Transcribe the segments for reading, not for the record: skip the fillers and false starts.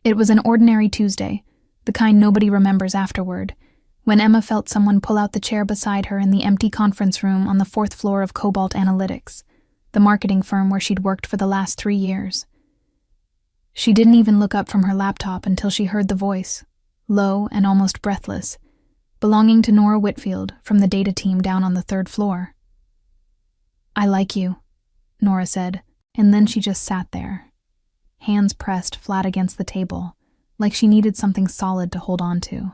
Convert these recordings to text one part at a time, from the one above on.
It was an ordinary Tuesday, the kind nobody remembers afterward, when Emma felt someone pull out the chair beside her in the empty conference room on the 4th floor of Cobalt Analytics, the marketing firm where she'd worked for the last 3 years. She didn't even look up from her laptop until she heard the voice, low and almost breathless, belonging to Nora Whitfield from the data team down on the 3rd floor. "I like you," Nora said, and then she just sat there, hands pressed flat against the table, like she needed something solid to hold on to.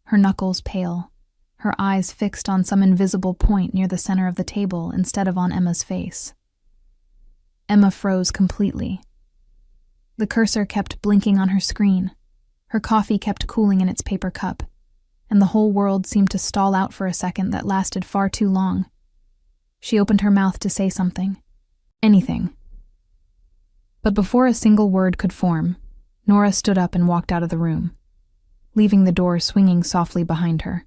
Her knuckles pale, her eyes fixed on some invisible point near the center of the table instead of on Emma's face. Emma froze completely. The cursor kept blinking on her screen, her coffee kept cooling in its paper cup, and the whole world seemed to stall out for a second that lasted far too long. She opened her mouth to say something. Anything. But before a single word could form, Nora stood up and walked out of the room, leaving the door swinging softly behind her,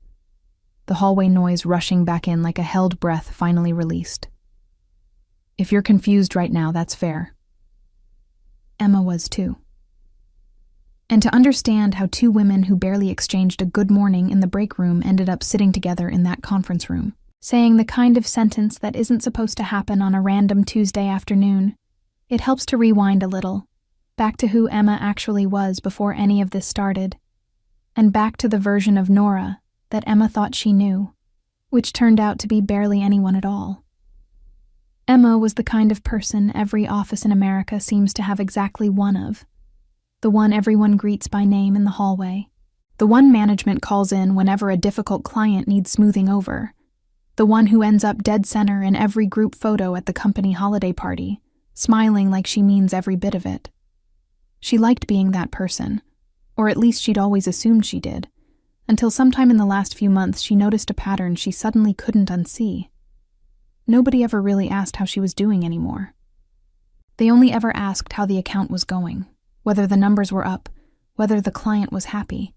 the hallway noise rushing back in like a held breath finally released. If you're confused right now, that's fair. Emma was too. And to understand how 2 women who barely exchanged a good morning in the break room ended up sitting together in that conference room, saying the kind of sentence that isn't supposed to happen on a random Tuesday afternoon, it helps to rewind a little, back to who Emma actually was before any of this started, and back to the version of Nora that Emma thought she knew, which turned out to be barely anyone at all. Emma was the kind of person every office in America seems to have exactly one of, the one everyone greets by name in the hallway, the one management calls in whenever a difficult client needs smoothing over, the one who ends up dead center in every group photo at the company holiday party, smiling like she means every bit of it. She liked being that person, or at least she'd always assumed she did, until sometime in the last few months she noticed a pattern she suddenly couldn't unsee. Nobody ever really asked how she was doing anymore. They only ever asked how the account was going, whether the numbers were up, whether the client was happy,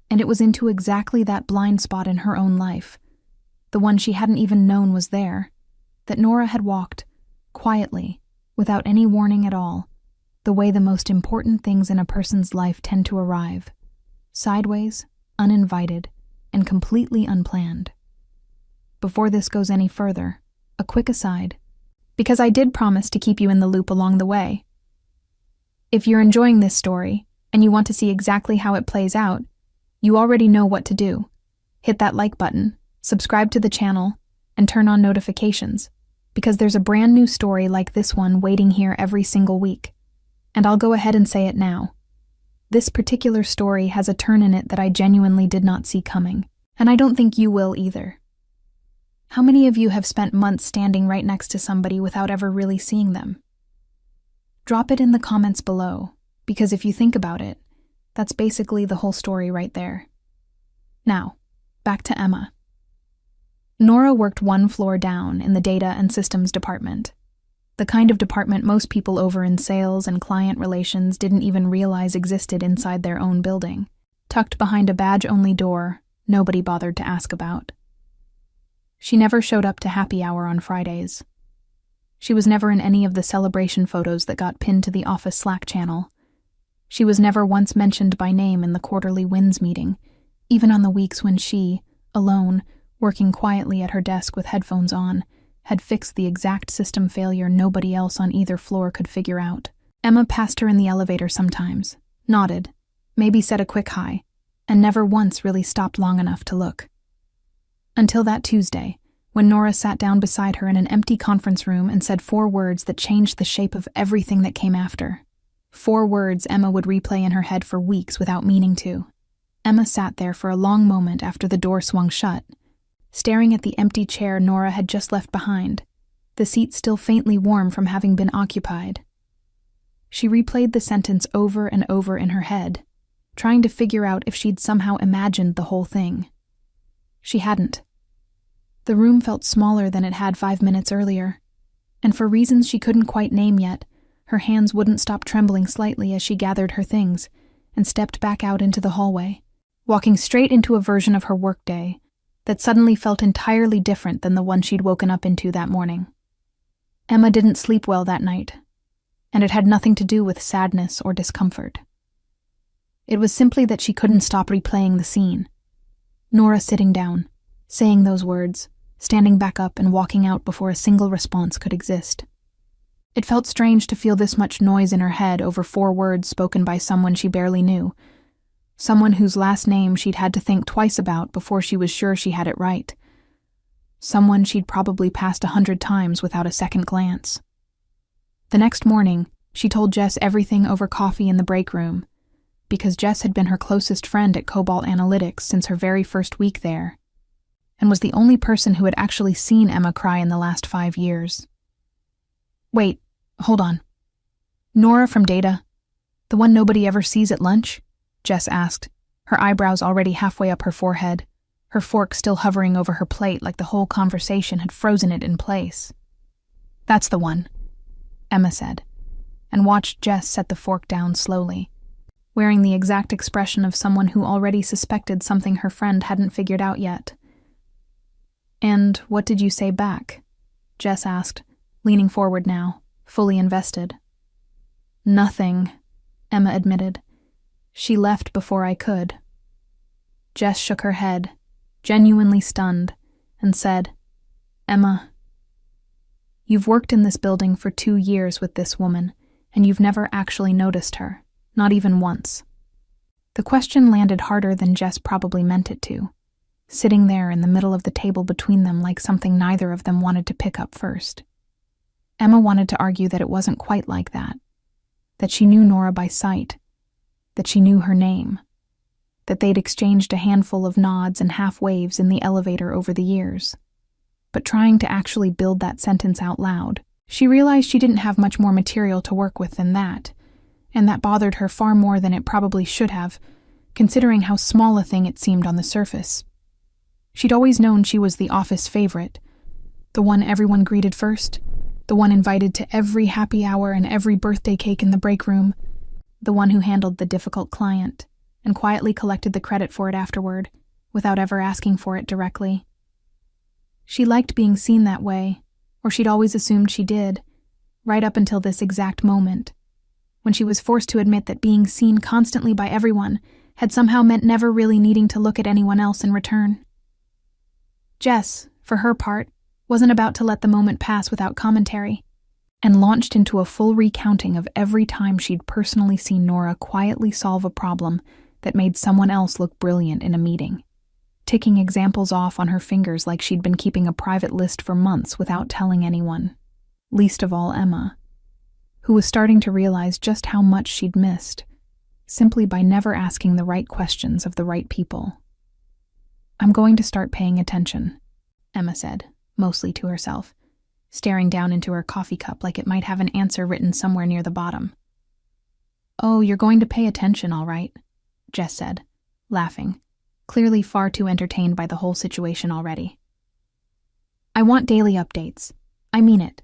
and it was into exactly that blind spot in her own life, the one she hadn't even known was there, that Nora had walked, quietly, without any warning at all, the way the most important things in a person's life tend to arrive, sideways, uninvited, and completely unplanned. Before this goes any further, a quick aside, because I did promise to keep you in the loop along the way. If you're enjoying this story, and you want to see exactly how it plays out, you already know what to do. Hit that like button, subscribe to the channel, and turn on notifications, because there's a brand new story like this one waiting here every single week. And I'll go ahead and say it now. This particular story has a turn in it that I genuinely did not see coming, and I don't think you will either. How many of you have spent months standing right next to somebody without ever really seeing them? Drop it in the comments below, because if you think about it, that's basically the whole story right there. Now, back to Emma. Nora worked 1 floor down in the data and systems department, the kind of department most people over in sales and client relations didn't even realize existed inside their own building, tucked behind a badge-only door nobody bothered to ask about. She never showed up to happy hour on Fridays. She was never in any of the celebration photos that got pinned to the office Slack channel. She was never once mentioned by name in the quarterly wins meeting, even on the weeks when she, alone, working quietly at her desk with headphones on, had fixed the exact system failure nobody else on either floor could figure out. Emma passed her in the elevator sometimes, nodded, maybe said a quick hi, and never once really stopped long enough to look. Until that Tuesday, when Nora sat down beside her in an empty conference room and said 4 words that changed the shape of everything that came after. 4 words Emma would replay in her head for weeks without meaning to. Emma sat there for a long moment after the door swung shut, staring at the empty chair Nora had just left behind, the seat still faintly warm from having been occupied. She replayed the sentence over and over in her head, trying to figure out if she'd somehow imagined the whole thing. She hadn't. The room felt smaller than it had 5 minutes earlier, and for reasons she couldn't quite name yet, her hands wouldn't stop trembling slightly as she gathered her things and stepped back out into the hallway, walking straight into a version of her workday that suddenly felt entirely different than the one she'd woken up into that morning. Emma didn't sleep well that night, and it had nothing to do with sadness or discomfort. It was simply that she couldn't stop replaying the scene. Nora sitting down, saying those words, standing back up and walking out before a single response could exist. It felt strange to feel this much noise in her head over 4 words spoken by someone she barely knew, someone whose last name she'd had to think twice about before she was sure she had it right, someone she'd probably passed 100 times without a second glance. The next morning, she told Jess everything over coffee in the break room, because Jess had been her closest friend at Cobalt Analytics since her very first week there, and was the only person who had actually seen Emma cry in the last 5 years. Wait, hold on. Nora from Data, the one nobody ever sees at lunch? Jess asked, her eyebrows already halfway up her forehead, her fork still hovering over her plate like the whole conversation had frozen it in place. That's the one, Emma said, and watched Jess set the fork down slowly, wearing the exact expression of someone who already suspected something her friend hadn't figured out yet. And what did you say back? Jess asked, leaning forward now, fully invested. Nothing, Emma admitted. She left before I could. Jess shook her head, genuinely stunned, and said, Emma, you've worked in this building for 2 years with this woman, and you've never actually noticed her, not even once. The question landed harder than Jess probably meant it to, sitting there in the middle of the table between them like something neither of them wanted to pick up first. Emma wanted to argue that it wasn't quite like that she knew Nora by sight, that she knew her name, that they'd exchanged a handful of nods and half waves in the elevator over the years. But trying to actually build that sentence out loud, she realized she didn't have much more material to work with than that, and that bothered her far more than it probably should have, considering how small a thing it seemed on the surface. She'd always known she was the office favorite, the one everyone greeted first, the one invited to every happy hour and every birthday cake in the break room, the one who handled the difficult client and quietly collected the credit for it afterward, without ever asking for it directly. She liked being seen that way, or she'd always assumed she did, right up until this exact moment, when she was forced to admit that being seen constantly by everyone had somehow meant never really needing to look at anyone else in return. Jess, for her part, wasn't about to let the moment pass without commentary, and launched into a full recounting of every time she'd personally seen Nora quietly solve a problem that made someone else look brilliant in a meeting, ticking examples off on her fingers like she'd been keeping a private list for months without telling anyone, least of all Emma, who was starting to realize just how much she'd missed, simply by never asking the right questions of the right people. I'm going to start paying attention, Emma said, mostly to herself, staring down into her coffee cup like it might have an answer written somewhere near the bottom. Oh, you're going to pay attention, all right, Jess said, laughing, clearly far too entertained by the whole situation already. I want daily updates. I mean it.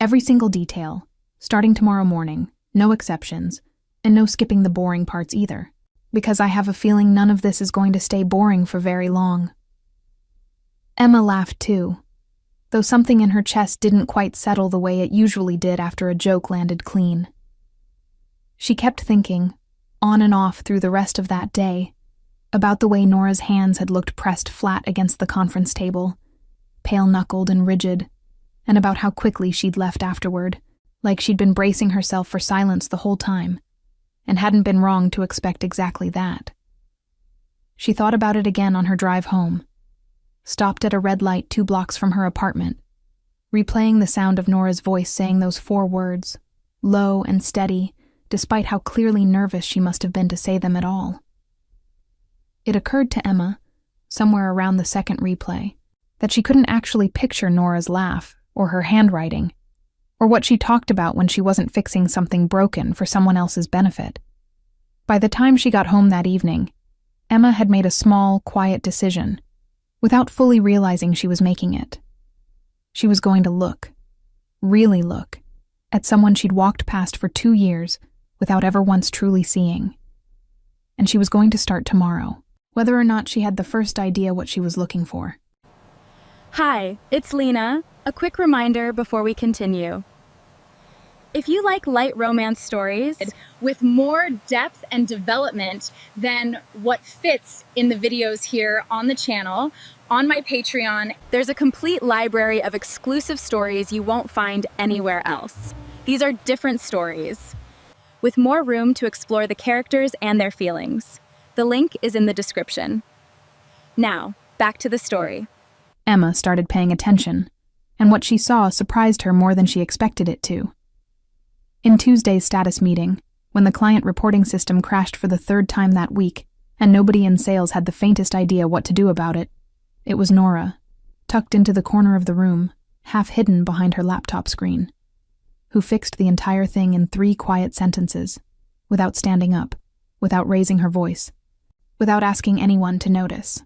Every single detail, starting tomorrow morning, no exceptions, and no skipping the boring parts either, because I have a feeling none of this is going to stay boring for very long. Emma laughed too, though something in her chest didn't quite settle the way it usually did after a joke landed clean. She kept thinking, on and off through the rest of that day, about the way Nora's hands had looked pressed flat against the conference table, pale-knuckled and rigid, and about how quickly she'd left afterward, like she'd been bracing herself for silence the whole time, and hadn't been wrong to expect exactly that. She thought about it again on her drive home, stopped at a red light 2 blocks from her apartment, replaying the sound of Nora's voice saying those 4 words, low and steady, despite how clearly nervous she must have been to say them at all. It occurred to Emma, somewhere around the second replay, that she couldn't actually picture Nora's laugh, or her handwriting, or what she talked about when she wasn't fixing something broken for someone else's benefit. By the time she got home that evening, Emma had made a small, quiet decision, without fully realizing she was making it. She was going to look, really look, at someone she'd walked past for 2 years without ever once truly seeing. And she was going to start tomorrow, whether or not she had the first idea what she was looking for. Hi, it's Lena. A quick reminder before we continue. If you like light romance stories with more depth and development than what fits in the videos here on the channel, on my Patreon, there's a complete library of exclusive stories you won't find anywhere else. These are different stories, with more room to explore the characters and their feelings. The link is in the description. Now, back to the story. Emma started paying attention, and what she saw surprised her more than she expected it to. In Tuesday's status meeting, when the client reporting system crashed for the third time that week, and nobody in sales had the faintest idea what to do about it, it was Nora, tucked into the corner of the room, half hidden behind her laptop screen, who fixed the entire thing in 3 quiet sentences, without standing up, without raising her voice, without asking anyone to notice.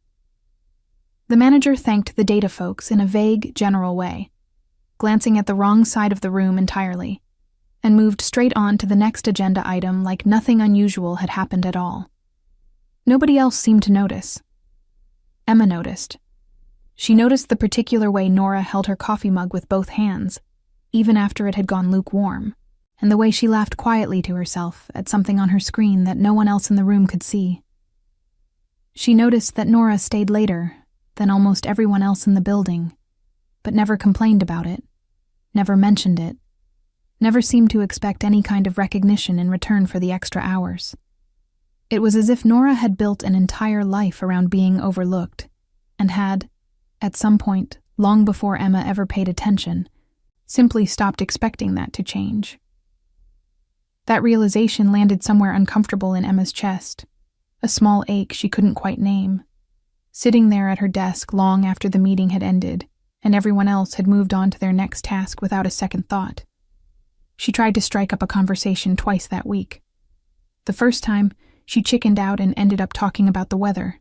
The manager thanked the data folks in a vague, general way, glancing at the wrong side of the room entirely, and moved straight on to the next agenda item like nothing unusual had happened at all. Nobody else seemed to notice. Emma noticed. She noticed the particular way Nora held her coffee mug with both hands, even after it had gone lukewarm, and the way she laughed quietly to herself at something on her screen that no one else in the room could see. She noticed that Nora stayed later than almost everyone else in the building, but never complained about it, never mentioned it, never seemed to expect any kind of recognition in return for the extra hours. It was as if Nora had built an entire life around being overlooked, and had, at some point, long before Emma ever paid attention, simply stopped expecting that to change. That realization landed somewhere uncomfortable in Emma's chest, a small ache she couldn't quite name, sitting there at her desk long after the meeting had ended, and everyone else had moved on to their next task without a second thought. She tried to strike up a conversation twice that week. The first time, she chickened out and ended up talking about the weather.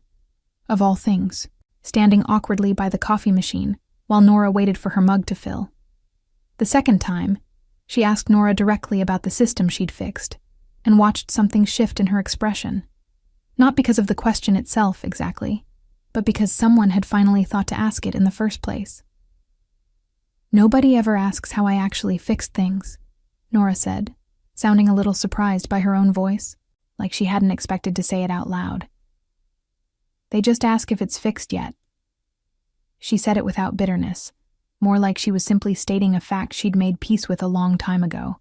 Of all things, standing awkwardly by the coffee machine while Nora waited for her mug to fill. The second time, she asked Nora directly about the system she'd fixed, and watched something shift in her expression. Not because of the question itself, exactly, but because someone had finally thought to ask it in the first place. "Nobody ever asks how I actually fixed things," Nora said, sounding a little surprised by her own voice, like she hadn't expected to say it out loud. "They just ask if it's fixed yet." She said it without bitterness, more like she was simply stating a fact she'd made peace with a long time ago,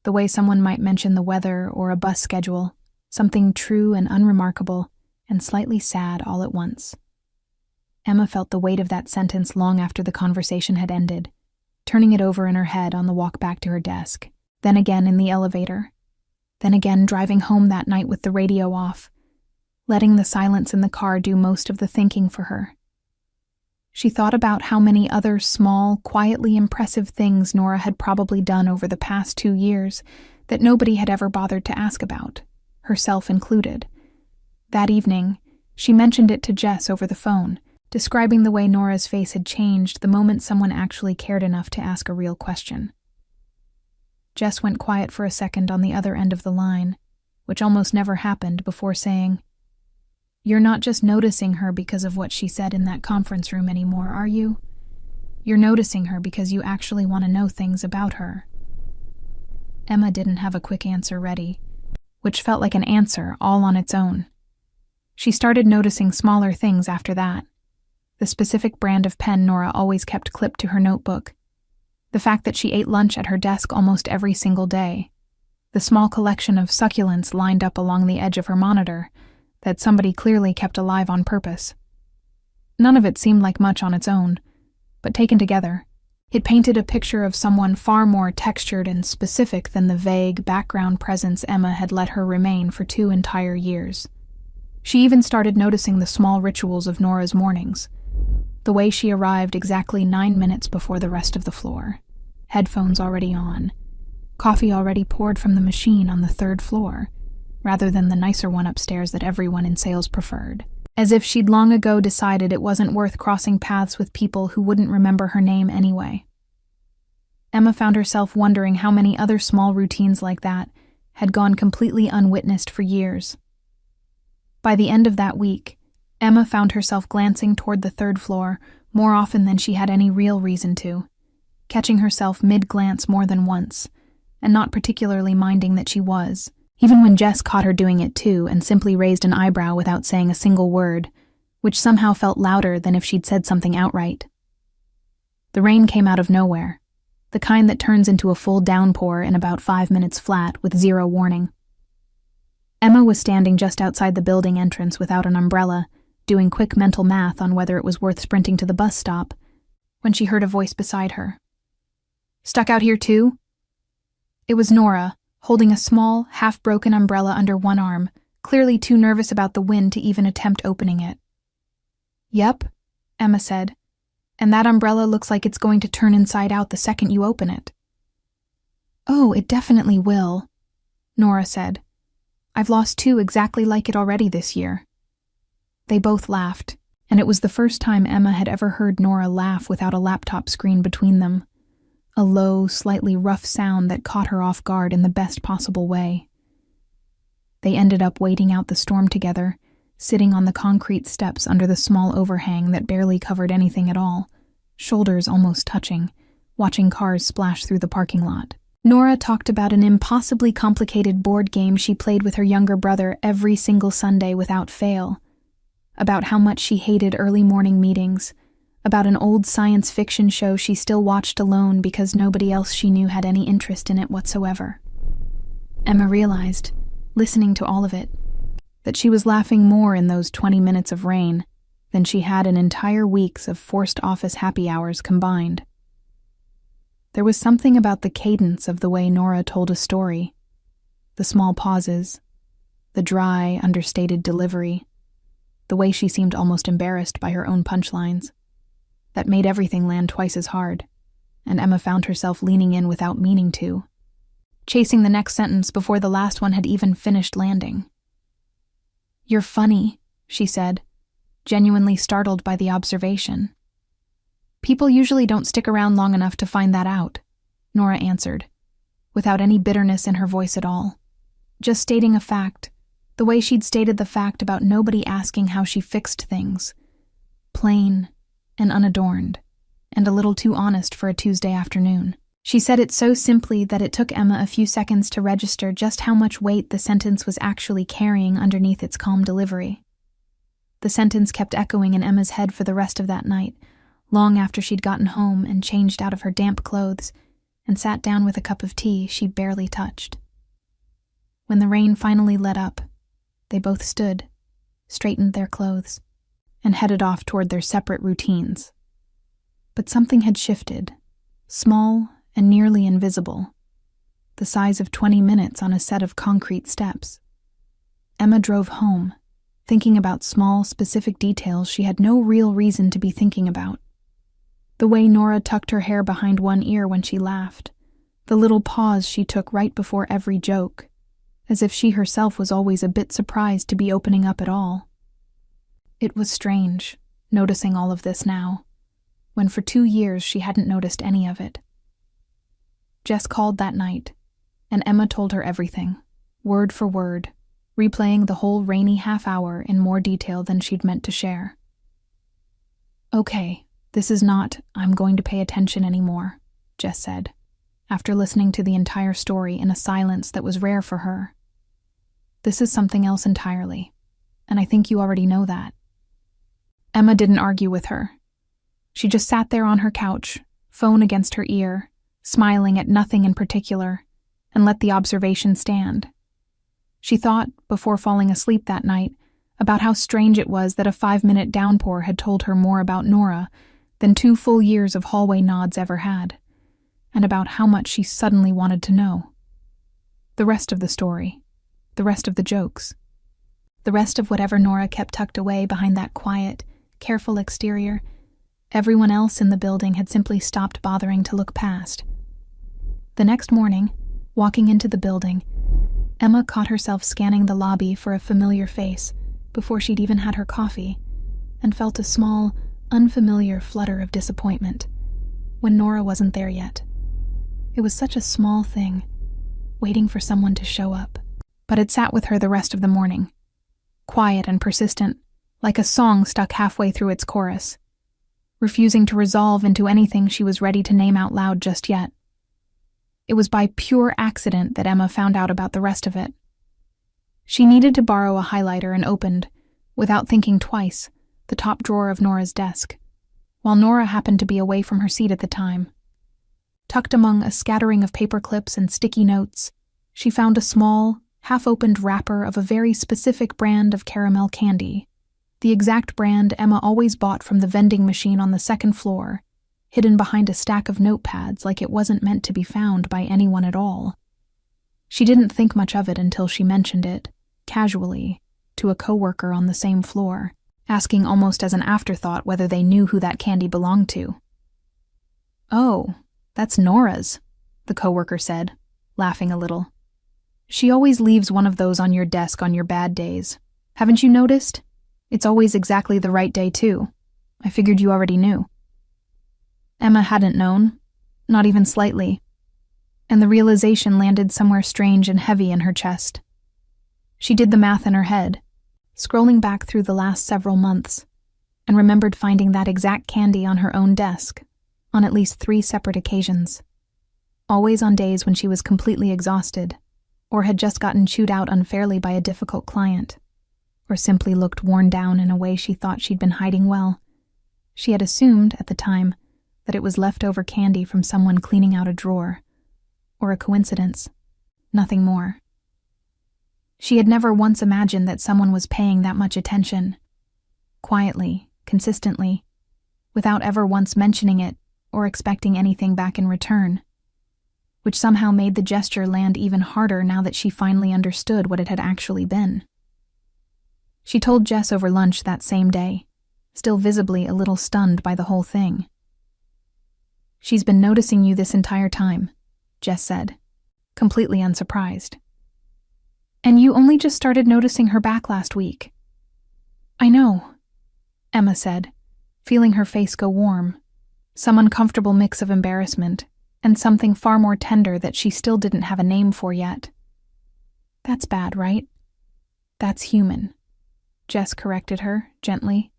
the way someone might mention the weather or a bus schedule, something true and unremarkable and slightly sad all at once. Emma felt the weight of that sentence long after the conversation had ended, turning it over in her head on the walk back to her desk, then again in the elevator, then again driving home that night with the radio off, letting the silence in the car do most of the thinking for her. She thought about how many other small, quietly impressive things Nora had probably done over the past 2 years that nobody had ever bothered to ask about, herself included. That evening, she mentioned it to Jess over the phone, describing the way Nora's face had changed the moment someone actually cared enough to ask a real question. Jess went quiet for a second on the other end of the line, which almost never happened, before saying, "You're not just noticing her because of what she said in that conference room anymore, are you? You're noticing her because you actually want to know things about her." Emma didn't have a quick answer ready, which felt like an answer all on its own. She started noticing smaller things after that. The specific brand of pen Nora always kept clipped to her notebook, the fact that she ate lunch at her desk almost every single day, the small collection of succulents lined up along the edge of her monitor that somebody clearly kept alive on purpose. None of it seemed like much on its own, but taken together, it painted a picture of someone far more textured and specific than the vague background presence Emma had let her remain for 2 entire years. She even started noticing the small rituals of Nora's mornings, the way she arrived exactly 9 minutes before the rest of the floor, headphones already on, coffee already poured from the machine on the 3rd floor, rather than the nicer one upstairs that everyone in sales preferred, as if she'd long ago decided it wasn't worth crossing paths with people who wouldn't remember her name anyway. Emma found herself wondering how many other small routines like that had gone completely unwitnessed for years. By the end of that week, Emma found herself glancing toward the 3rd floor more often than she had any real reason to, catching herself mid-glance more than once, and not particularly minding that she was, even when Jess caught her doing it too and simply raised an eyebrow without saying a single word, which somehow felt louder than if she'd said something outright. The rain came out of nowhere, the kind that turns into a full downpour in about 5 minutes flat with zero warning. Emma was standing just outside the building entrance without an umbrella, doing quick mental math on whether it was worth sprinting to the bus stop, when she heard a voice beside her. "Stuck out here too?" It was Nora, holding a small, half-broken umbrella under one arm, clearly too nervous about the wind to even attempt opening it. "Yep," Emma said, "and that umbrella looks like it's going to turn inside out the second you open it." "Oh, it definitely will," Nora said. "I've lost 2 exactly like it already this year." They both laughed, and it was the first time Emma had ever heard Nora laugh without a laptop screen between them. A low, slightly rough sound that caught her off guard in the best possible way. They ended up waiting out the storm together, sitting on the concrete steps under the small overhang that barely covered anything at all, shoulders almost touching, watching cars splash through the parking lot. Nora talked about an impossibly complicated board game she played with her younger brother every single Sunday without fail, about how much she hated early morning meetings, about an old science fiction show she still watched alone because nobody else she knew had any interest in it whatsoever. Emma realized, listening to all of it, that she was laughing more in those 20 minutes of rain than she had in entire weeks of forced office happy hours combined. There was something about the cadence of the way Nora told a story, the small pauses, the dry, understated delivery, the way she seemed almost embarrassed by her own punchlines, that made everything land twice as hard, and Emma found herself leaning in without meaning to, chasing the next sentence before the last one had even finished landing. "You're funny," she said, genuinely startled by the observation. "People usually don't stick around long enough to find that out," Nora answered, without any bitterness in her voice at all. Just stating a fact, the way she'd stated the fact about nobody asking how she fixed things. Plain and unadorned, and a little too honest for a Tuesday afternoon. She said it so simply that it took Emma a few seconds to register just how much weight the sentence was actually carrying underneath its calm delivery. The sentence kept echoing in Emma's head for the rest of that night, long after she'd gotten home and changed out of her damp clothes and sat down with a cup of tea she barely touched. When the rain finally let up, they both stood, straightened their clothes, and headed off toward their separate routines. But something had shifted, small and nearly invisible, the size of 20 minutes on a set of concrete steps. Emma drove home, thinking about small, specific details she had no real reason to be thinking about. The way Nora tucked her hair behind one ear when she laughed, the little pause she took right before every joke, as if she herself was always a bit surprised to be opening up at all. It was strange, noticing all of this now, when for 2 years she hadn't noticed any of it. Jess called that night, and Emma told her everything, word for word, replaying the whole rainy half hour in more detail than she'd meant to share. "Okay, this is not, I'm going to pay attention anymore," Jess said, after listening to the entire story in a silence that was rare for her. "This is something else entirely, and I think you already know that." Emma didn't argue with her. She just sat there on her couch, phone against her ear, smiling at nothing in particular, and let the observation stand. She thought, before falling asleep that night, about how strange it was that a 5-minute downpour had told her more about Nora than 2 full years of hallway nods ever had, and about how much she suddenly wanted to know. The rest of the story, the rest of the jokes, the rest of whatever Nora kept tucked away behind that quiet, careful exterior, everyone else in the building had simply stopped bothering to look past. The next morning, walking into the building, Emma caught herself scanning the lobby for a familiar face before she'd even had her coffee, and felt a small, unfamiliar flutter of disappointment when Nora wasn't there yet. It was such a small thing, waiting for someone to show up, but it sat with her the rest of the morning, quiet and persistent, like a song stuck halfway through its chorus, refusing to resolve into anything she was ready to name out loud just yet. It was by pure accident that Emma found out about the rest of it. She needed to borrow a highlighter and opened, without thinking twice, the top drawer of Nora's desk, while Nora happened to be away from her seat at the time. Tucked among a scattering of paper clips and sticky notes, she found a small, half-opened wrapper of a very specific brand of caramel candy, the exact brand Emma always bought from the vending machine on the second floor, hidden behind a stack of notepads like it wasn't meant to be found by anyone at all. She didn't think much of it until she mentioned it, casually, to a coworker on the same floor, asking almost as an afterthought whether they knew who that candy belonged to. "Oh, that's Nora's," the coworker said, laughing a little. "She always leaves one of those on your desk on your bad days. Haven't you noticed? It's always exactly the right day, too. I figured you already knew." Emma hadn't known, not even slightly, and the realization landed somewhere strange and heavy in her chest. She did the math in her head, scrolling back through the last several months, and remembered finding that exact candy on her own desk on at least 3 separate occasions, always on days when she was completely exhausted, or had just gotten chewed out unfairly by a difficult client, or simply looked worn down in a way she thought she'd been hiding well. She had assumed, at the time, that it was leftover candy from someone cleaning out a drawer, or a coincidence, nothing more. She had never once imagined that someone was paying that much attention, quietly, consistently, without ever once mentioning it or expecting anything back in return, which somehow made the gesture land even harder now that she finally understood what it had actually been. She told Jess over lunch that same day, still visibly a little stunned by the whole thing. "She's been noticing you this entire time," Jess said, completely unsurprised. "And you only just started noticing her back last week." "I know," Emma said, feeling her face go warm, some uncomfortable mix of embarrassment and something far more tender that she still didn't have a name for yet. "That's bad, right?" "That's human," Jess corrected her, gently,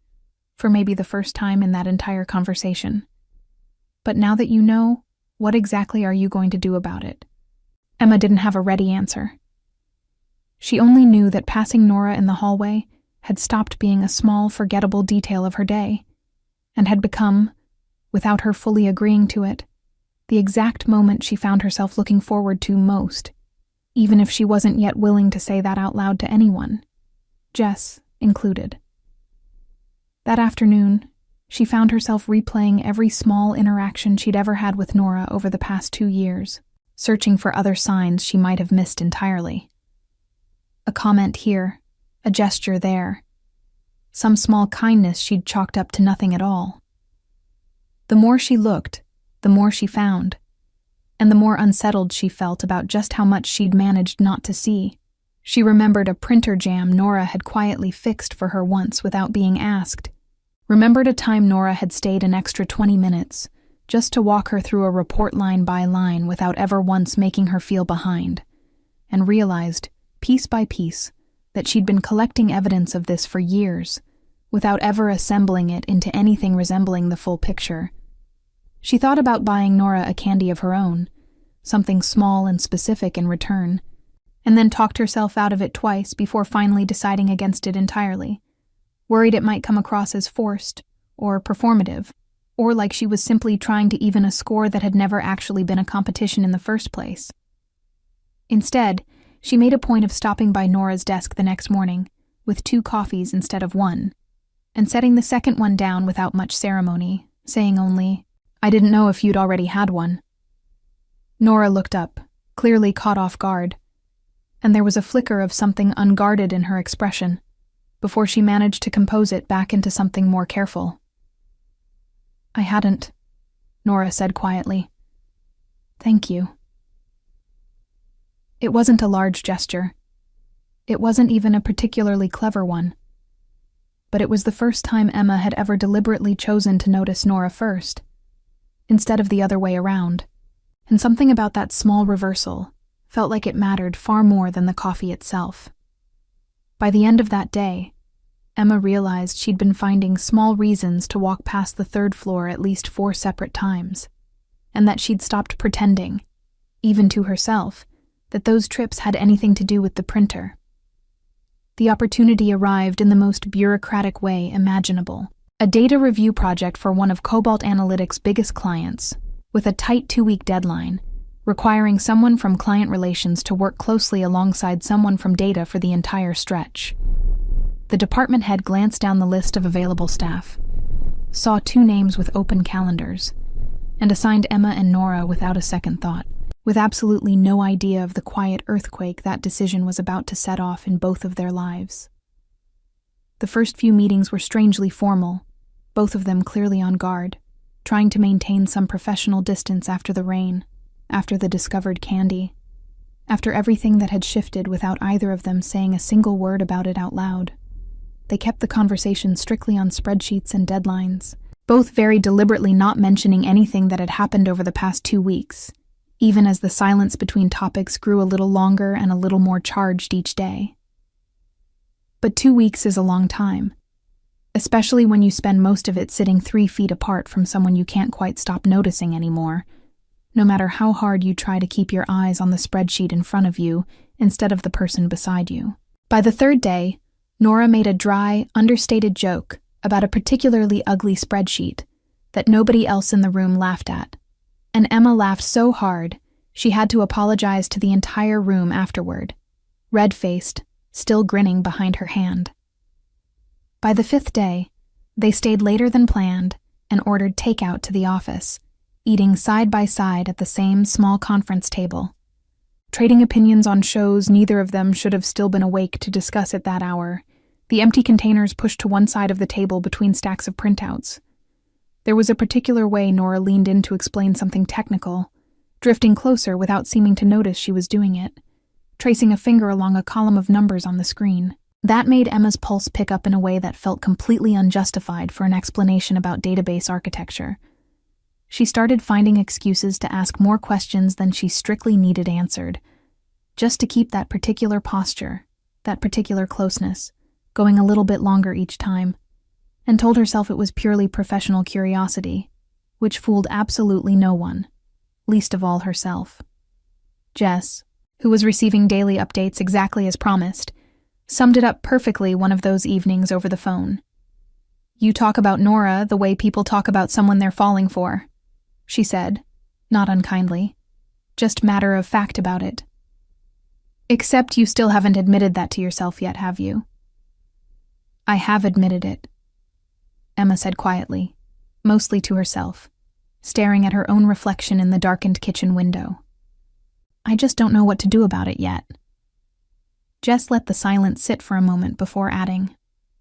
for maybe the first time in that entire conversation. "But now that you know, what exactly are you going to do about it?" Emma didn't have a ready answer. She only knew that passing Nora in the hallway had stopped being a small, forgettable detail of her day, and had become, without her fully agreeing to it, the exact moment she found herself looking forward to most, even if she wasn't yet willing to say that out loud to anyone, Jess included. That afternoon, she found herself replaying every small interaction she'd ever had with Nora over the past 2 years, searching for other signs she might have missed entirely. A comment here, a gesture there, some small kindness she'd chalked up to nothing at all. The more she looked, the more she found, and the more unsettled she felt about just how much she'd managed not to see. She remembered a printer jam Nora had quietly fixed for her once without being asked, remembered a time Nora had stayed an extra 20 minutes, just to walk her through a report line by line without ever once making her feel behind, and realized, piece by piece, that she'd been collecting evidence of this for years, without ever assembling it into anything resembling the full picture. She thought about buying Nora a candy of her own, something small and specific in return, and then talked herself out of it twice before finally deciding against it entirely, worried it might come across as forced, or performative, or like she was simply trying to even a score that had never actually been a competition in the first place. Instead, she made a point of stopping by Nora's desk the next morning, with 2 coffees instead of 1, and setting the second one down without much ceremony, saying only, "I didn't know if you'd already had one." Nora looked up, clearly caught off guard, and there was a flicker of something unguarded in her expression, before she managed to compose it back into something more careful. "I hadn't," Nora said quietly. "Thank you." It wasn't a large gesture. It wasn't even a particularly clever one. But it was the first time Emma had ever deliberately chosen to notice Nora first, instead of the other way around, and something about that small reversal felt like it mattered far more than the coffee itself. By the end of that day, Emma realized she'd been finding small reasons to walk past the 3rd floor at least 4 separate times, and that she'd stopped pretending, even to herself, that those trips had anything to do with the printer. The opportunity arrived in the most bureaucratic way imaginable. A data review project for one of Cobalt Analytics' biggest clients, with a tight 2-week deadline, requiring someone from client relations to work closely alongside someone from data for the entire stretch. The department head glanced down the list of available staff, saw 2 names with open calendars, and assigned Emma and Nora without a second thought, with absolutely no idea of the quiet earthquake that decision was about to set off in both of their lives. The first few meetings were strangely formal, both of them clearly on guard, trying to maintain some professional distance after the rain, after the discovered candy, after everything that had shifted without either of them saying a single word about it out loud. They kept the conversation strictly on spreadsheets and deadlines, both very deliberately not mentioning anything that had happened over the past 2 weeks, even as the silence between topics grew a little longer and a little more charged each day. But 2 weeks is a long time, especially when you spend most of it sitting 3 feet apart from someone you can't quite stop noticing anymore, no matter how hard you try to keep your eyes on the spreadsheet in front of you instead of the person beside you. By the 3rd day, Nora made a dry, understated joke about a particularly ugly spreadsheet that nobody else in the room laughed at, and Emma laughed so hard she had to apologize to the entire room afterward, red-faced, still grinning behind her hand. By the 5th day, they stayed later than planned and ordered takeout to the office, eating side by side at the same small conference table, trading opinions on shows neither of them should have still been awake to discuss at that hour, the empty containers pushed to one side of the table between stacks of printouts. There was a particular way Nora leaned in to explain something technical, drifting closer without seeming to notice she was doing it, tracing a finger along a column of numbers on the screen. That made Emma's pulse pick up in a way that felt completely unjustified for an explanation about database architecture. She started finding excuses to ask more questions than she strictly needed answered, just to keep that particular posture, that particular closeness, going a little bit longer each time, and told herself it was purely professional curiosity, which fooled absolutely no one, least of all herself. Jess, who was receiving daily updates exactly as promised, summed it up perfectly one of those evenings over the phone. "You talk about Nora the way people talk about someone they're falling for," she said, not unkindly, just matter of fact about it. "Except you still haven't admitted that to yourself yet, have you?" "I have admitted it," Emma said quietly, mostly to herself, staring at her own reflection in the darkened kitchen window. "I just don't know what to do about it yet." Jess let the silence sit for a moment before adding,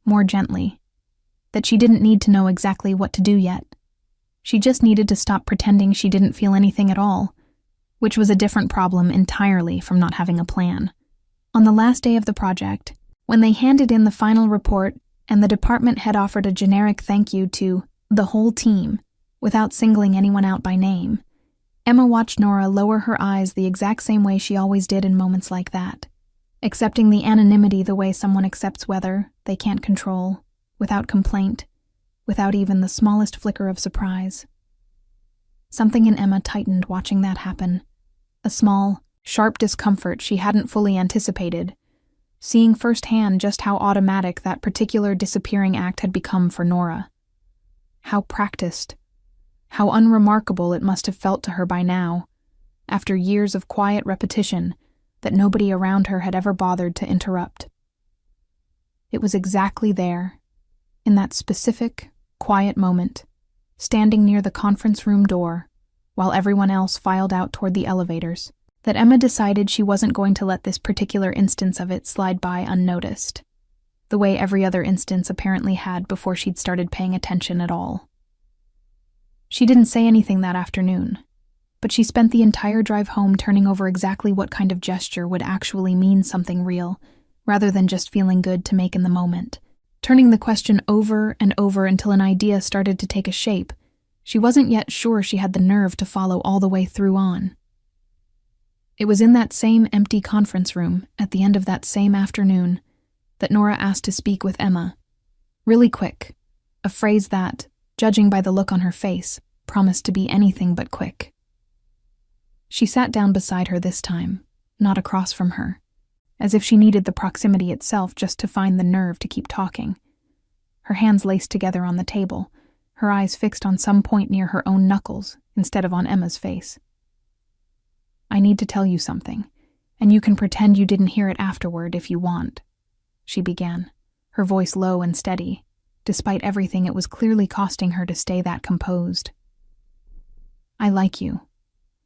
more gently, that she didn't need to know exactly what to do yet. She just needed to stop pretending she didn't feel anything at all, which was a different problem entirely from not having a plan. On the last day of the project, when they handed in the final report and the department had offered a generic thank you to the whole team, without singling anyone out by name, Emma watched Nora lower her eyes the exact same way she always did in moments like that, accepting the anonymity the way someone accepts weather they can't control, without complaint, without even the smallest flicker of surprise. Something in Emma tightened watching that happen, a small, sharp discomfort she hadn't fully anticipated, seeing firsthand just how automatic that particular disappearing act had become for Nora. How practiced, how unremarkable it must have felt to her by now, after years of quiet repetition that nobody around her had ever bothered to interrupt. It was exactly there, in that specific, quiet moment, standing near the conference room door, while everyone else filed out toward the elevators, that Emma decided she wasn't going to let this particular instance of it slide by unnoticed, the way every other instance apparently had before she'd started paying attention at all. She didn't say anything that afternoon, but she spent the entire drive home turning over exactly what kind of gesture would actually mean something real, rather than just feeling good to make in the moment. Turning the question over and over until an idea started to take a shape, she wasn't yet sure she had the nerve to follow all the way through on. It was in that same empty conference room, at the end of that same afternoon, that Nora asked to speak with Emma. Really quick, a phrase that, judging by the look on her face, promised to be anything but quick. She sat down beside her this time, not across from her, as if she needed the proximity itself just to find the nerve to keep talking. Her hands laced together on the table, her eyes fixed on some point near her own knuckles instead of on Emma's face. "I need to tell you something, and you can pretend you didn't hear it afterward if you want," she began, her voice low and steady. Despite everything, it was clearly costing her to stay that composed. "I like you,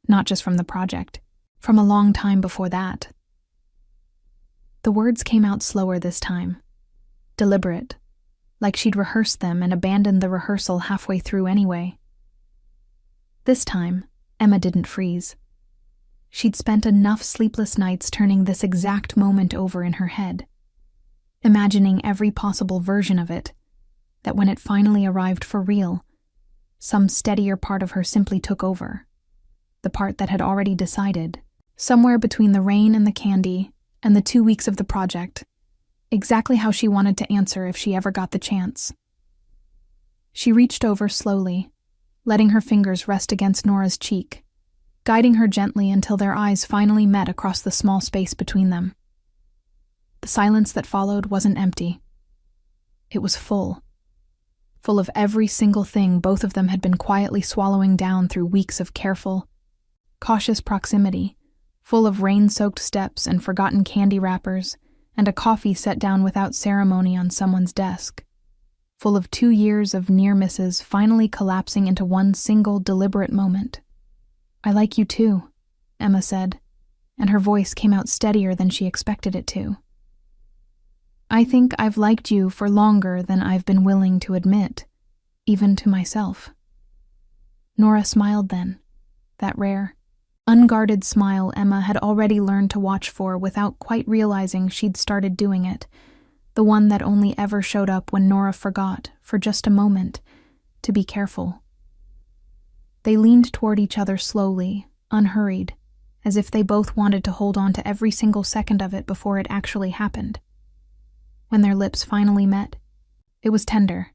not just from the project, from a long time before that." The words came out slower this time, deliberate, like she'd rehearsed them and abandoned the rehearsal halfway through anyway. This time, Emma didn't freeze. She'd spent enough sleepless nights turning this exact moment over in her head, imagining every possible version of it, that when it finally arrived for real, some steadier part of her simply took over. The part that had already decided, somewhere between the rain and the candy and the 2 weeks of the project, exactly how she wanted to answer if she ever got the chance. She reached over slowly, letting her fingers rest against Nora's cheek, guiding her gently until their eyes finally met across the small space between them. The silence that followed wasn't empty. It was full of every single thing both of them had been quietly swallowing down through weeks of careful, cautious proximity, full of rain-soaked steps and forgotten candy wrappers, and a coffee set down without ceremony on someone's desk, full of 2 years of near misses finally collapsing into one single deliberate moment. "I like you too," Emma said, and her voice came out steadier than she expected it to. "I think I've liked you for longer than I've been willing to admit, even to myself." Nora smiled then, that rare, unguarded smile Emma had already learned to watch for without quite realizing she'd started doing it, the one that only ever showed up when Nora forgot, for just a moment, to be careful. They leaned toward each other slowly, unhurried, as if they both wanted to hold on to every single second of it before it actually happened. When their lips finally met, it was tender.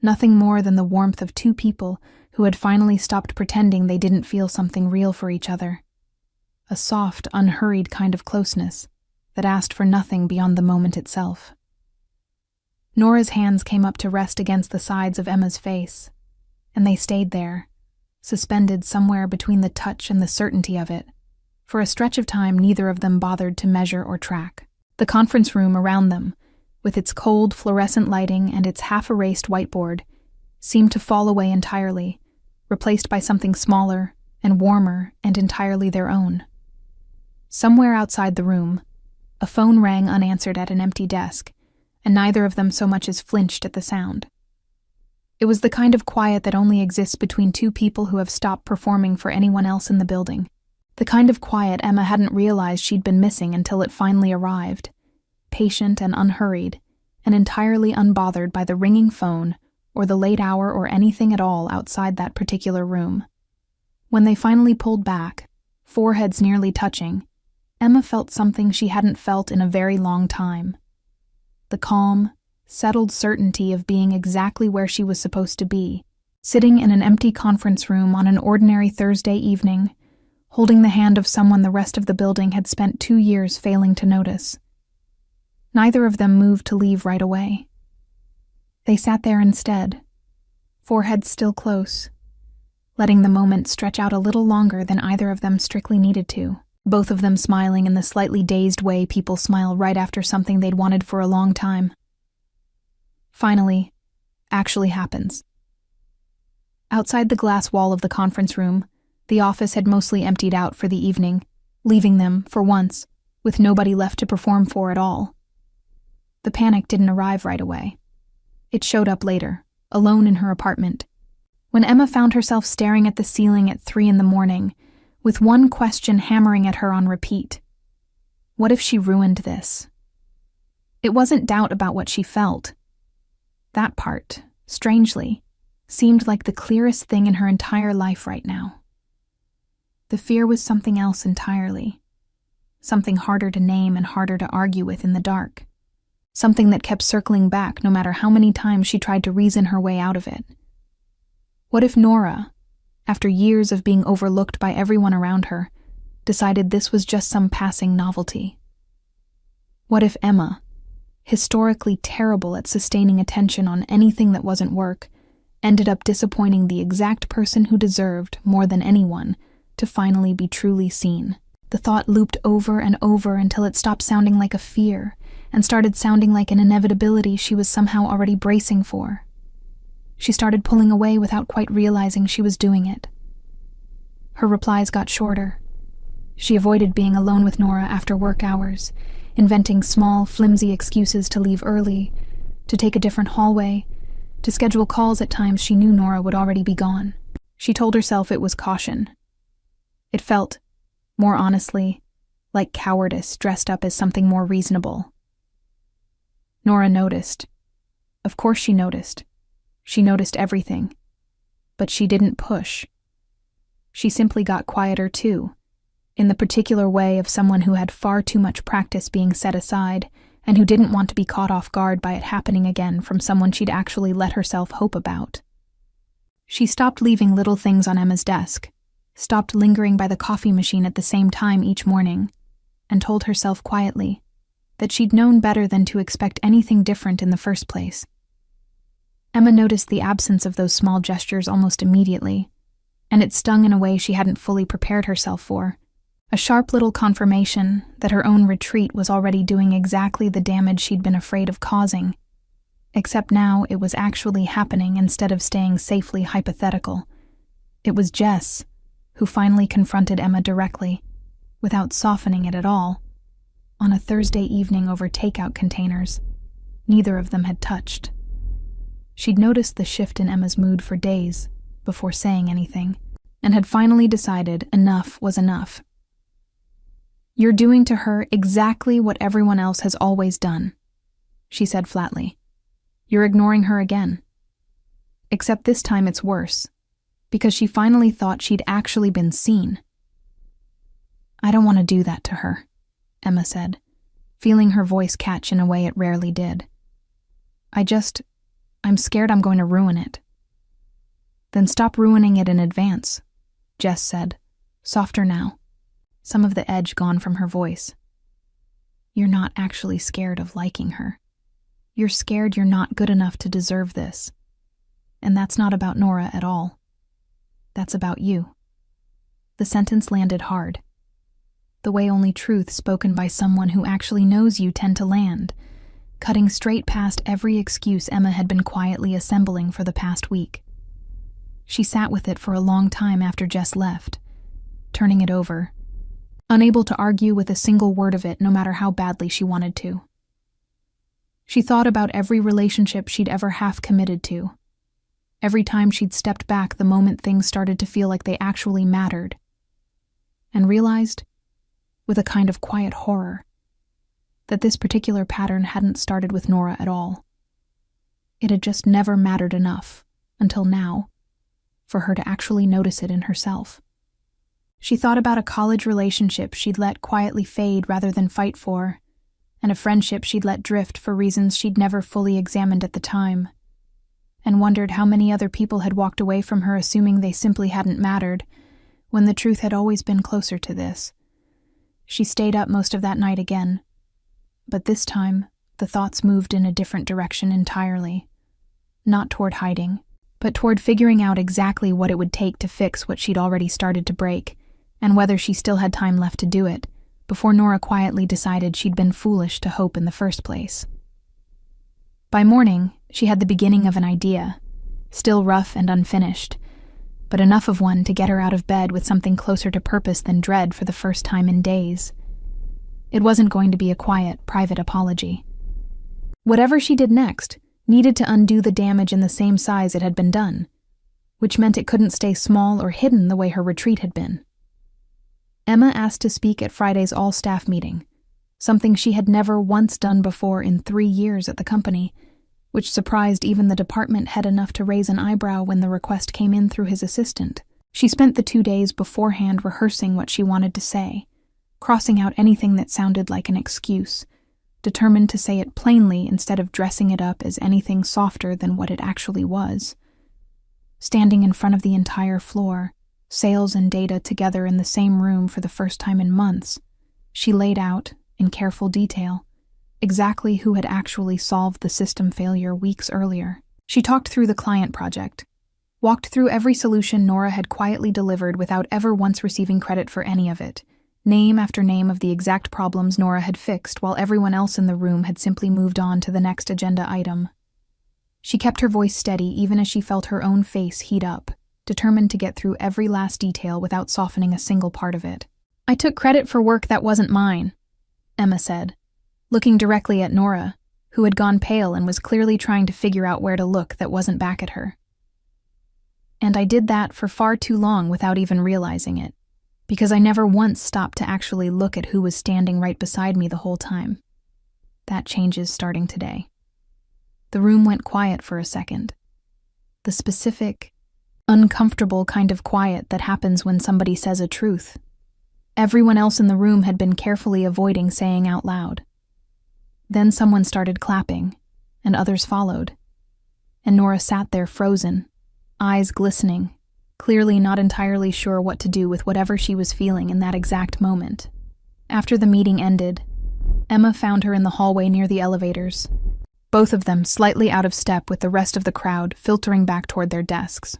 Nothing more than the warmth of 2 people who had finally stopped pretending they didn't feel something real for each other. A soft, unhurried kind of closeness that asked for nothing beyond the moment itself. Nora's hands came up to rest against the sides of Emma's face, and they stayed there, suspended somewhere between the touch and the certainty of it. For a stretch of time, neither of them bothered to measure or track. The conference room around them, with its cold fluorescent lighting and its half-erased whiteboard, seemed to fall away entirely, replaced by something smaller and warmer and entirely their own. Somewhere outside the room, a phone rang unanswered at an empty desk, and neither of them so much as flinched at the sound. It was the kind of quiet that only exists between 2 people who have stopped performing for anyone else in the building. The kind of quiet Emma hadn't realized she'd been missing until it finally arrived, patient and unhurried, and entirely unbothered by the ringing phone or the late hour or anything at all outside that particular room. When they finally pulled back, foreheads nearly touching, Emma felt something she hadn't felt in a very long time. The calm, settled certainty of being exactly where she was supposed to be, sitting in an empty conference room on an ordinary Thursday evening, holding the hand of someone the rest of the building had spent 2 years failing to notice. Neither of them moved to leave right away. They sat there instead, foreheads still close, letting the moment stretch out a little longer than either of them strictly needed to, both of them smiling in the slightly dazed way people smile right after something they'd wanted for a long time. Finally, actually happens. Outside the glass wall of the conference room, the office had mostly emptied out for the evening, leaving them, for once, with nobody left to perform for at all. The panic didn't arrive right away. It showed up later, alone in her apartment, when Emma found herself staring at the ceiling at 3 a.m, with one question hammering at her on repeat. What if she ruined this? It wasn't doubt about what she felt. That part, strangely, seemed like the clearest thing in her entire life right now. The fear was something else entirely, something harder to name and harder to argue with in the dark, something that kept circling back no matter how many times she tried to reason her way out of it. What if Nora, after years of being overlooked by everyone around her, decided this was just some passing novelty. What if Emma, historically terrible at sustaining attention on anything that wasn't work, ended up disappointing the exact person who deserved, more than anyone, to finally be truly seen? The thought looped over and over until it stopped sounding like a fear and started sounding like an inevitability she was somehow already bracing for. She started pulling away without quite realizing she was doing it. Her replies got shorter. She avoided being alone with Nora after work hours, inventing small, flimsy excuses to leave early, to take a different hallway, to schedule calls at times she knew Nora would already be gone. She told herself it was caution. It felt, more honestly, like cowardice dressed up as something more reasonable. Nora noticed. Of course she noticed. She noticed everything. But she didn't push. She simply got quieter too, in the particular way of someone who had far too much practice being set aside and who didn't want to be caught off guard by it happening again from someone she'd actually let herself hope about. She stopped leaving little things on Emma's desk, stopped lingering by the coffee machine at the same time each morning, and told herself quietly that she'd known better than to expect anything different in the first place. Emma noticed the absence of those small gestures almost immediately, and it stung in a way she hadn't fully prepared herself for, a sharp little confirmation that her own retreat was already doing exactly the damage she'd been afraid of causing, except now it was actually happening instead of staying safely hypothetical. It was Jess who finally confronted Emma directly, without softening it at all, on a Thursday evening over takeout containers neither of them had touched. She'd noticed the shift in Emma's mood for days before saying anything, and had finally decided enough was enough. "You're doing to her exactly what everyone else has always done," she said flatly. "You're ignoring her again. Except this time it's worse, because she finally thought she'd actually been seen." "I don't want to do that to her," Emma said, feeling her voice catch in a way it rarely did. I'm scared I'm going to ruin it." "Then stop ruining it in advance," Jess said, softer now, some of the edge gone from her voice. "You're not actually scared of liking her. You're scared you're not good enough to deserve this. And that's not about Nora at all. That's about you." The sentence landed hard, the way only truth spoken by someone who actually knows you tend to land, cutting straight past every excuse Emma had been quietly assembling for the past week. She sat with it for a long time after Jess left, turning it over, unable to argue with a single word of it no matter how badly she wanted to. She thought about every relationship she'd ever half committed to, every time she'd stepped back the moment things started to feel like they actually mattered, and realized, with a kind of quiet horror, that this particular pattern hadn't started with Nora at all. It had just never mattered enough, until now, for her to actually notice it in herself. She thought about a college relationship she'd let quietly fade rather than fight for, and a friendship she'd let drift for reasons she'd never fully examined at the time, and wondered how many other people had walked away from her assuming they simply hadn't mattered, when the truth had always been closer to this. She stayed up most of that night again, but this time the thoughts moved in a different direction entirely, not toward hiding, but toward figuring out exactly what it would take to fix what she'd already started to break, and whether she still had time left to do it, before Nora quietly decided she'd been foolish to hope in the first place. By morning, she had the beginning of an idea, still rough and unfinished, but enough of one to get her out of bed with something closer to purpose than dread for the first time in days. It wasn't going to be a quiet, private apology. Whatever she did next needed to undo the damage in the same size it had been done, which meant it couldn't stay small or hidden the way her retreat had been. Emma asked to speak at Friday's all-staff meeting, something she had never once done before in 3 years at the company, which surprised even the department head enough to raise an eyebrow when the request came in through his assistant. She spent the 2 days beforehand rehearsing what she wanted to say, crossing out anything that sounded like an excuse, determined to say it plainly instead of dressing it up as anything softer than what it actually was. Standing in front of the entire floor, sales and data together in the same room for the first time in months. She laid out, in careful detail, exactly who had actually solved the system failure weeks earlier. She talked through the client project, walked through every solution Nora had quietly delivered without ever once receiving credit for any of it, name after name of the exact problems Nora had fixed while everyone else in the room had simply moved on to the next agenda item. She kept her voice steady even as she felt her own face heat up, determined to get through every last detail without softening a single part of it. "I took credit for work that wasn't mine," Emma said, looking directly at Nora, who had gone pale and was clearly trying to figure out where to look that wasn't back at her. "And I did that for far too long without even realizing it, because I never once stopped to actually look at who was standing right beside me the whole time. That changes starting today." The room went quiet for a second. The specific, uncomfortable kind of quiet that happens when somebody says a truth. Everyone else in the room had been carefully avoiding saying out loud. Then someone started clapping, and others followed. And Nora sat there frozen, eyes glistening, clearly not entirely sure what to do with whatever she was feeling in that exact moment. After the meeting ended, Emma found her in the hallway near the elevators, both of them slightly out of step with the rest of the crowd filtering back toward their desks.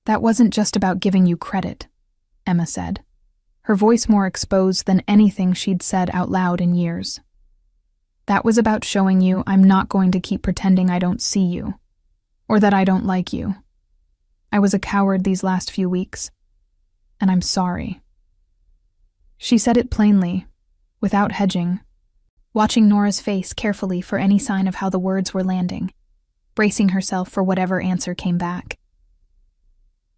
"That wasn't just about giving you credit," Emma said, her voice more exposed than anything she'd said out loud in years. "That was about showing you I'm not going to keep pretending I don't see you, or that I don't like you. I was a coward these last few weeks, and I'm sorry." She said it plainly, without hedging, watching Nora's face carefully for any sign of how the words were landing, bracing herself for whatever answer came back.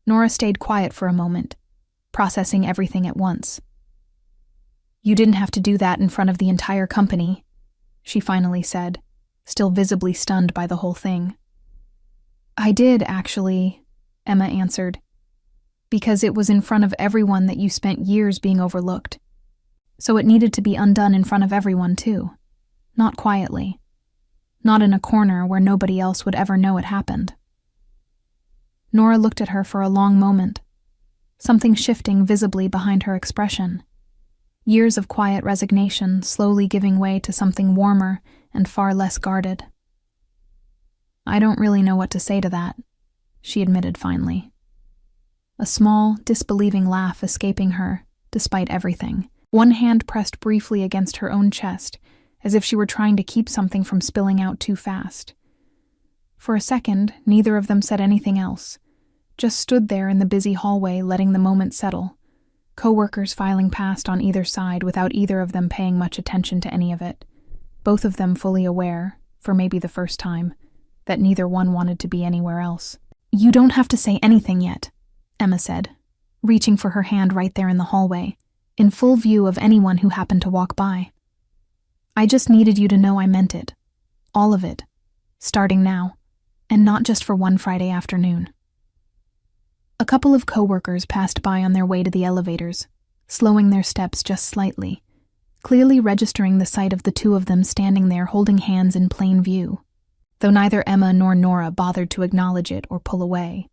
Nora stayed quiet for a moment, processing everything at once. "You didn't have to do that in front of the entire company," she finally said, still visibly stunned by the whole thing. "I did, actually," Emma answered, "because it was in front of everyone that you spent years being overlooked. So it needed to be undone in front of everyone, too. Not quietly. Not in a corner where nobody else would ever know it happened." Nora looked at her for a long moment, something shifting visibly behind her expression. Years of quiet resignation slowly giving way to something warmer and far less guarded. "I don't really know what to say to that," she admitted finally. A small, disbelieving laugh escaping her, despite everything. One hand pressed briefly against her own chest, as if she were trying to keep something from spilling out too fast. For a second, neither of them said anything else, just stood there in the busy hallway letting the moment settle, co-workers filing past on either side without either of them paying much attention to any of it, both of them fully aware, for maybe the first time, that neither one wanted to be anywhere else. "You don't have to say anything yet," Emma said, reaching for her hand right there in the hallway, in full view of anyone who happened to walk by. "I just needed you to know I meant it. All of it. Starting now. And not just for one Friday afternoon." A couple of co-workers passed by on their way to the elevators, slowing their steps just slightly, clearly registering the sight of the two of them standing there holding hands in plain view, though neither Emma nor Nora bothered to acknowledge it or pull away.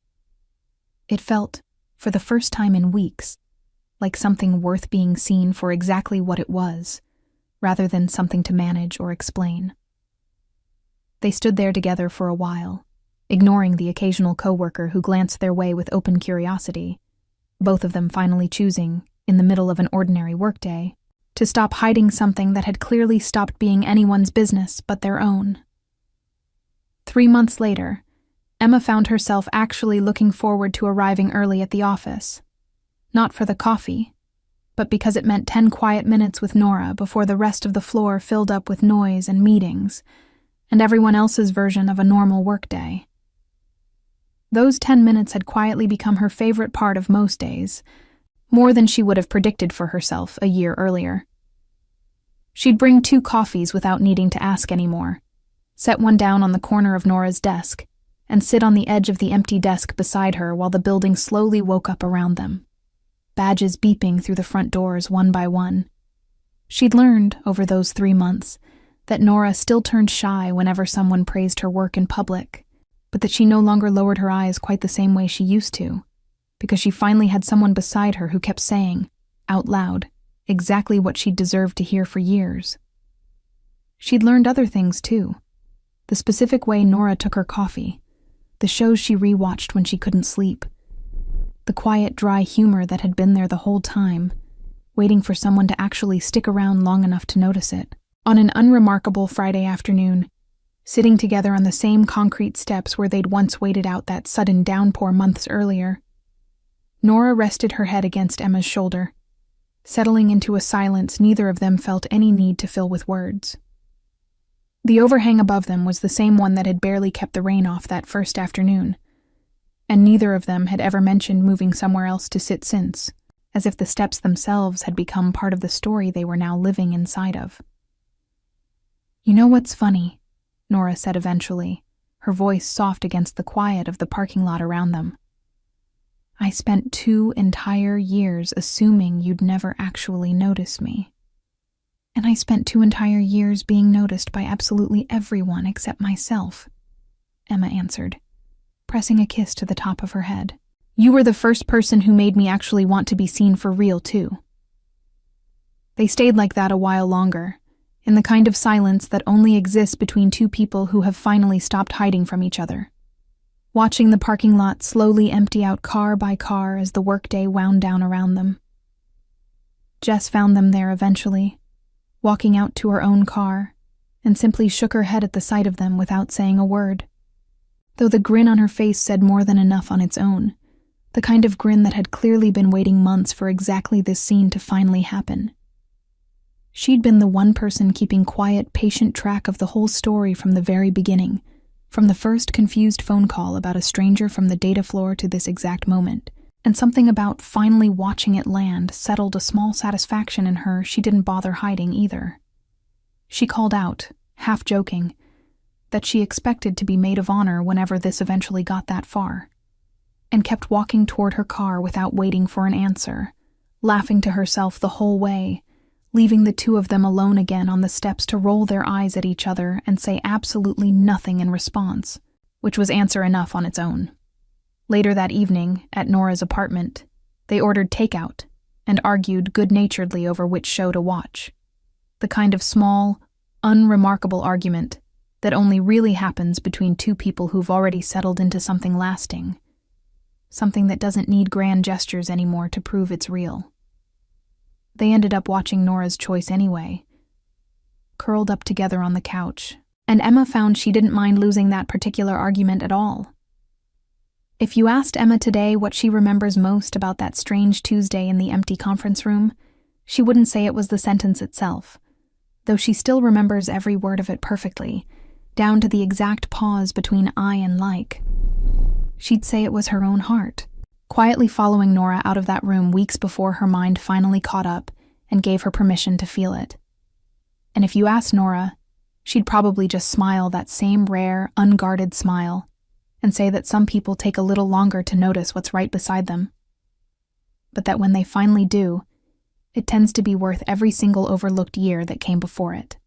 It felt, for the first time in weeks, like something worth being seen for exactly what it was, rather than something to manage or explain. They stood there together for a while, ignoring the occasional coworker who glanced their way with open curiosity, both of them finally choosing, in the middle of an ordinary workday, to stop hiding something that had clearly stopped being anyone's business but their own. 3 months later, Emma found herself actually looking forward to arriving early at the office. Not for the coffee, but because it meant 10 quiet minutes with Nora before the rest of the floor filled up with noise and meetings, and everyone else's version of a normal workday. Those 10 minutes had quietly become her favorite part of most days, more than she would have predicted for herself a year earlier. She'd bring 2 coffees without needing to ask anymore, set one down on the corner of Nora's desk, and sit on the edge of the empty desk beside her while the building slowly woke up around them, badges beeping through the front doors one by one. She'd learned, over those 3 months, that Nora still turned shy whenever someone praised her work in public, but that she no longer lowered her eyes quite the same way she used to, because she finally had someone beside her who kept saying, out loud, exactly what she'd deserved to hear for years. She'd learned other things too. The specific way Nora took her coffee, the shows she rewatched when she couldn't sleep, the quiet, dry humor that had been there the whole time, waiting for someone to actually stick around long enough to notice it. On an unremarkable Friday afternoon, sitting together on the same concrete steps where they'd once waited out that sudden downpour months earlier, Nora rested her head against Emma's shoulder, settling into a silence neither of them felt any need to fill with words. The overhang above them was the same one that had barely kept the rain off that first afternoon, and neither of them had ever mentioned moving somewhere else to sit since, as if the steps themselves had become part of the story they were now living inside of. "You know what's funny?" Nora said eventually, her voice soft against the quiet of the parking lot around them. "I spent 2 entire years assuming you'd never actually notice me. And I spent 2 entire years being noticed by absolutely everyone except myself," Emma answered, pressing a kiss to the top of her head. "You were the first person who made me actually want to be seen for real, too." They stayed like that a while longer, in the kind of silence that only exists between two people who have finally stopped hiding from each other, watching the parking lot slowly empty out car by car as the workday wound down around them. Jess found them there eventually, walking out to her own car, and simply shook her head at the sight of them without saying a word. Though the grin on her face said more than enough on its own, the kind of grin that had clearly been waiting months for exactly this scene to finally happen. She'd been the one person keeping quiet, patient track of the whole story from the very beginning, from the first confused phone call about a stranger from the data floor to this exact moment, and something about finally watching it land settled a small satisfaction in her she didn't bother hiding either. She called out, half joking, that she expected to be maid of honor whenever this eventually got that far, and kept walking toward her car without waiting for an answer, laughing to herself the whole way, leaving the two of them alone again on the steps to roll their eyes at each other and say absolutely nothing in response, which was answer enough on its own. Later that evening, at Nora's apartment, they ordered takeout and argued good-naturedly over which show to watch. The kind of small, unremarkable argument that only really happens between two people who've already settled into something lasting, something that doesn't need grand gestures anymore to prove it's real. They ended up watching Nora's choice anyway, curled up together on the couch, and Emma found she didn't mind losing that particular argument at all. If you asked Emma today what she remembers most about that strange Tuesday in the empty conference room, she wouldn't say it was the sentence itself, though she still remembers every word of it perfectly, down to the exact pause between I and like. She'd say it was her own heart, quietly following Nora out of that room weeks before her mind finally caught up and gave her permission to feel it. And if you asked Nora, she'd probably just smile that same rare, unguarded smile and say that some people take a little longer to notice what's right beside them, but that when they finally do, it tends to be worth every single overlooked year that came before it.